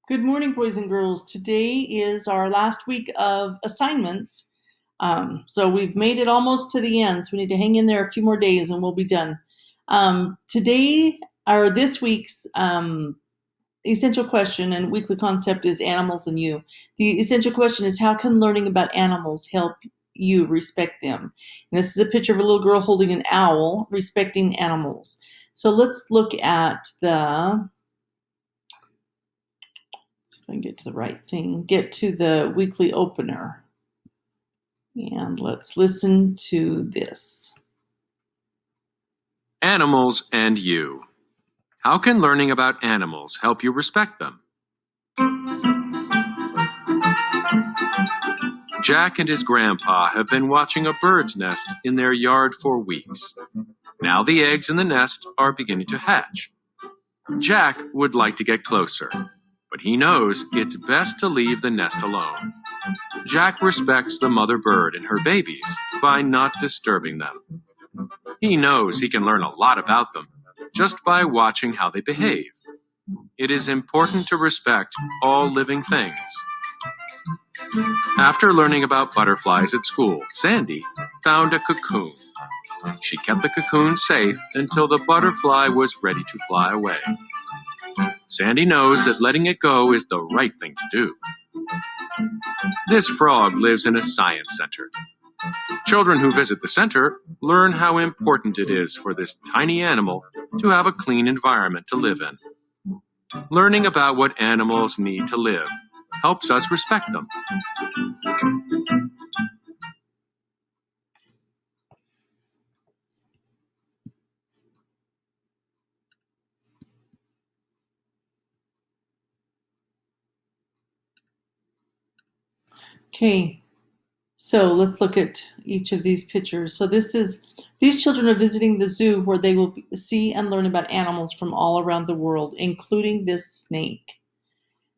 Good morning, boys and girls. Today is our last week of assignments. So we've made it almost to the end. So we need to hang in there a few more days and we'll be done. Today, or this week's essential question and weekly concept is animals and you. The essential question is, how can learning about animals help you respect them? And this is a picture of a little girl holding an owl, respecting animals. So let's look at see if I can get to the right thing, get to the weekly opener. And let's listen to this. Animals and you. How can learning about animals help you respect them? Jack and his grandpa have been watching a bird's nest in their yard for weeks. Now the eggs in the nest are beginning to hatch. Jack would like to get closer, but he knows it's best to leave the nest alone. Jack respects the mother bird and her babies by not disturbing them. He knows he can learn a lot about them just by watching how they behave. It is important to respect all living things. After learning about butterflies at school, Sandy found a cocoon. She kept the cocoon safe until the butterfly was ready to fly away. Sandy knows that letting it go is the right thing to do. This frog lives in a science center. Children who visit the center learn how important it is for this tiny animal to have a clean environment to live in. Learning about what animals need to live helps us respect them. Okay, so let's look at each of these pictures. So these children are visiting the zoo where they will see and learn about animals from all around the world, including this snake.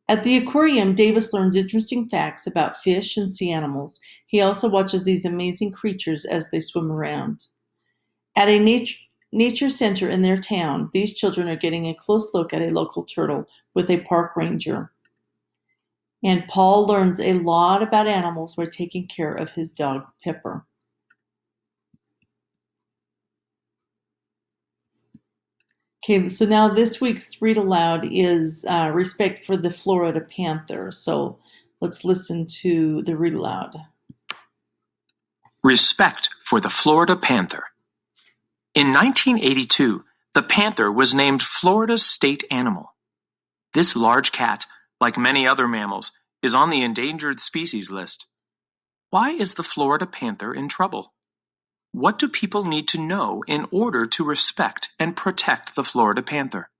At the aquarium, Davis learns interesting facts about fish and sea animals. He also watches these amazing creatures as they swim around. At a nature center in their town, these children are getting a close look at a local turtle with a park ranger. And Paul learns a lot about animals by taking care of his dog, Pepper. Okay, so now this week's read aloud is respect for the Florida panther. So let's listen to the read aloud. Respect for the Florida panther. In 1982, the panther was named Florida's state animal. This large cat, like many other mammals, is on the endangered species list. Why is the Florida panther in trouble? What do people need to know in order to respect and protect the Florida panther?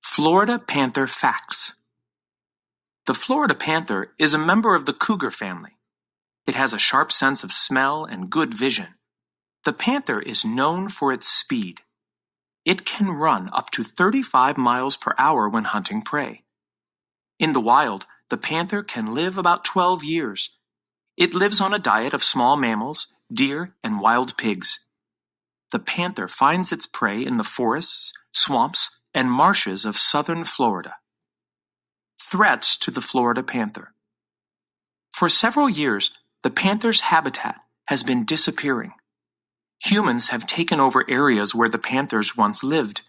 Florida panther facts. The Florida panther is a member of the cougar family. It has a sharp sense of smell and good vision. The panther is known for its speed. It can run up to 35 miles per hour when hunting prey. In the wild, the panther can live about 12 years. It lives on a diet of small mammals, deer, and wild pigs. The panther finds its prey in the forests, swamps, and marshes of southern Florida. Threats to the Florida panther. For several years, the panther's habitat has been disappearing. Humans have taken over areas where the panthers once lived.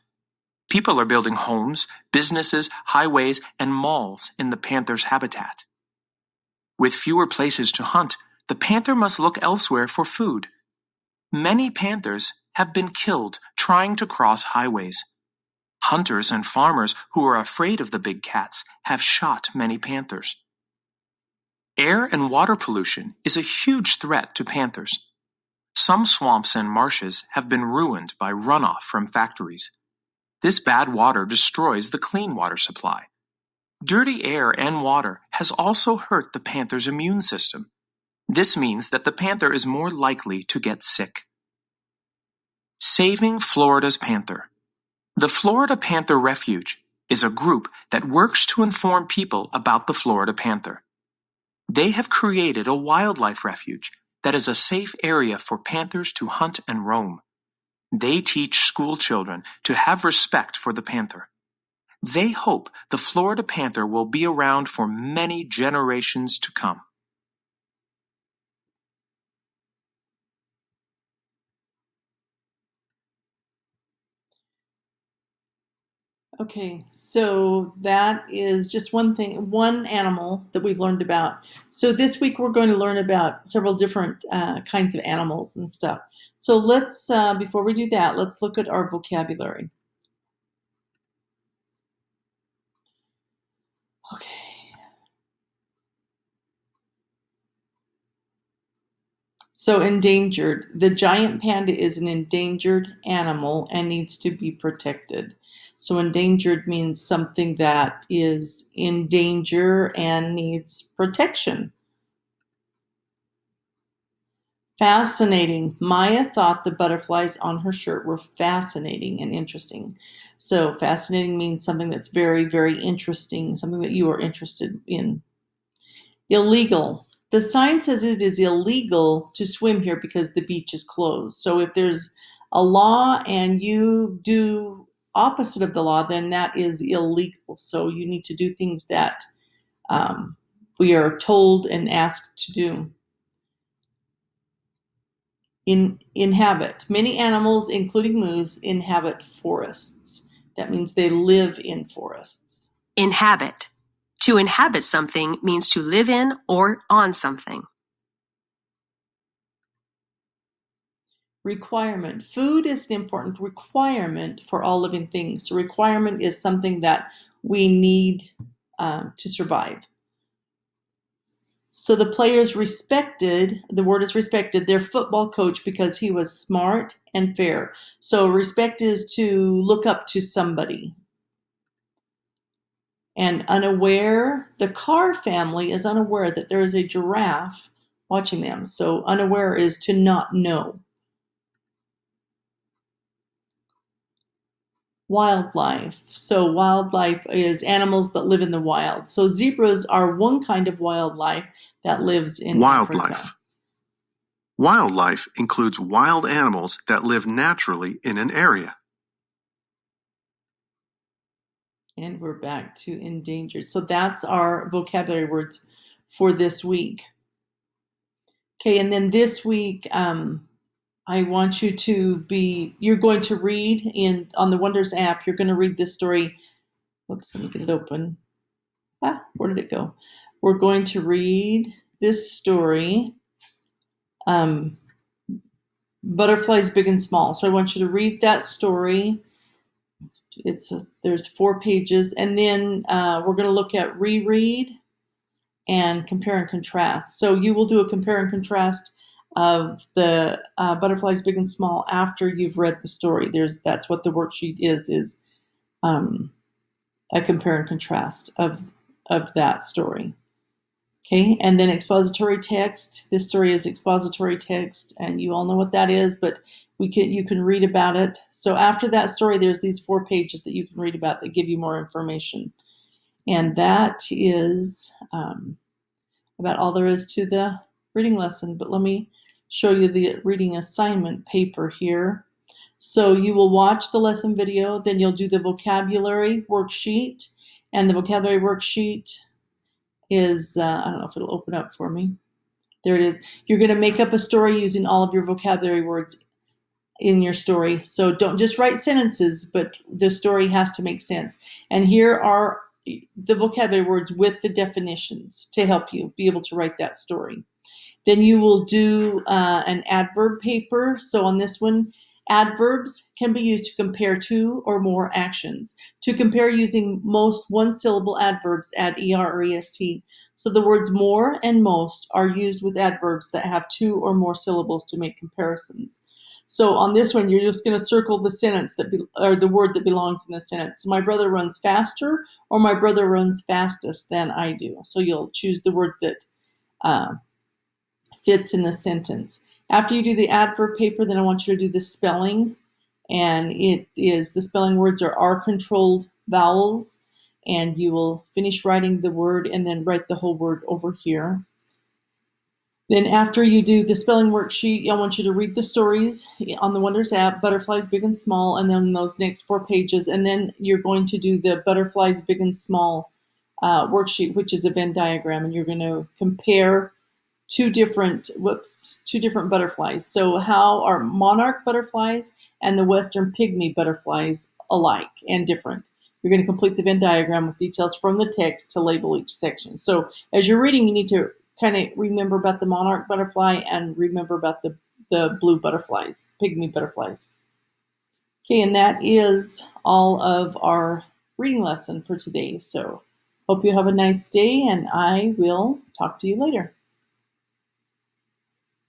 People are building homes, businesses, highways, and malls in the panther's habitat. With fewer places to hunt, the panther must look elsewhere for food. Many panthers have been killed trying to cross highways. Hunters and farmers who are afraid of the big cats have shot many panthers. Air and water pollution is a huge threat to panthers. Some swamps and marshes have been ruined by runoff from factories. This bad water destroys the clean water supply. Dirty air and water has also hurt the panther's immune system. This means that the panther is more likely to get sick. Saving Florida's panther. The Florida Panther Refuge is a group that works to inform people about the Florida panther. They have created a wildlife refuge that is a safe area for panthers to hunt and roam. They teach school children to have respect for the panther. They hope the Florida panther will be around for many generations to come. Okay, so that is just one animal that we've learned about. So this week we're going to learn about several different kinds of animals and stuff. So let's, before we do that, let's look at our vocabulary. Okay. So endangered. The giant panda is an endangered animal and needs to be protected. So endangered means something that is in danger and needs protection. Fascinating. Maya thought the butterflies on her shirt were fascinating and interesting. So fascinating means something that's very, very interesting, something that you are interested in. Illegal. The sign says it is illegal to swim here because the beach is closed. So if there's a law and you do opposite of the law, then that is illegal. So you need to do things that we are told and asked to do. Inhabit. Many animals, including moose, inhabit forests. That means they live in forests. Inhabit. To inhabit something means to live in or on something. Requirement. Food is an important requirement for all living things. So requirement is something that we need to survive. So the players respected, the word is respected, their football coach because he was smart and fair. So respect is to look up to somebody. And unaware, the Carr family is unaware that there is a giraffe watching them. So unaware is to not know. Wildlife. So wildlife is animals that live in the wild. So zebras are one kind of wildlife that lives in Africa. Wildlife includes wild animals that live naturally in an area. And we're back to endangered. So that's our vocabulary words for this week. Okay, and then this week, I want you to you're going to read on the Wonders app, you're going to read this story. Whoops, let me get it open. Where did it go? We're going to read this story, Butterflies Big and Small. So I want you to read that story. There's 4 pages, and then we're going to look at reread and compare and contrast. So you will do a compare and contrast of the Butterflies Big and Small after you've read the story. That's what the worksheet is a compare and contrast of that story. Okay, and then expository text. This story is expository text, and you all know what that is, but you can read about it. So after that story, there's these 4 pages that you can read about that give you more information. And that is about all there is to the reading lesson. But let me show you the reading assignment paper here. So you will watch the lesson video, then you'll do the vocabulary worksheet, and the vocabulary worksheet is, I don't know if it'll open up for me. There it is. You're going to make up a story using all of your vocabulary words in your story. So don't just write sentences, but the story has to make sense. And here are the vocabulary words with the definitions to help you be able to write that story. Then you will do an adverb paper. So on this one, adverbs can be used to compare 2 or more actions. To compare using most one-syllable adverbs, add er or est. So the words more and most are used with adverbs that have 2 or more syllables to make comparisons. So on this one, you're just going to circle the sentence or the word that belongs in the sentence. So my brother runs faster, or my brother runs fastest than I do. So you'll choose the word that fits in the sentence. After you do the adverb paper, then I want you to do the spelling. And the spelling words are controlled vowels. And you will finish writing the word and then write the whole word over here. Then after you do the spelling worksheet, I want you to read the stories on the Wonders app, Butterflies Big and Small, and then those next 4 pages. And then you're going to do the Butterflies Big and Small worksheet, which is a Venn diagram, and you're going to compare two different butterflies. So how are monarch butterflies and the western pygmy butterflies alike and different? You're going to complete the Venn diagram with details from the text to label each section. So as you're reading, you need to kind of remember about the monarch butterfly and remember about the blue butterflies, pygmy butterflies. Okay, and that is all of our reading lesson for today. So hope you have a nice day, and I will talk to you later.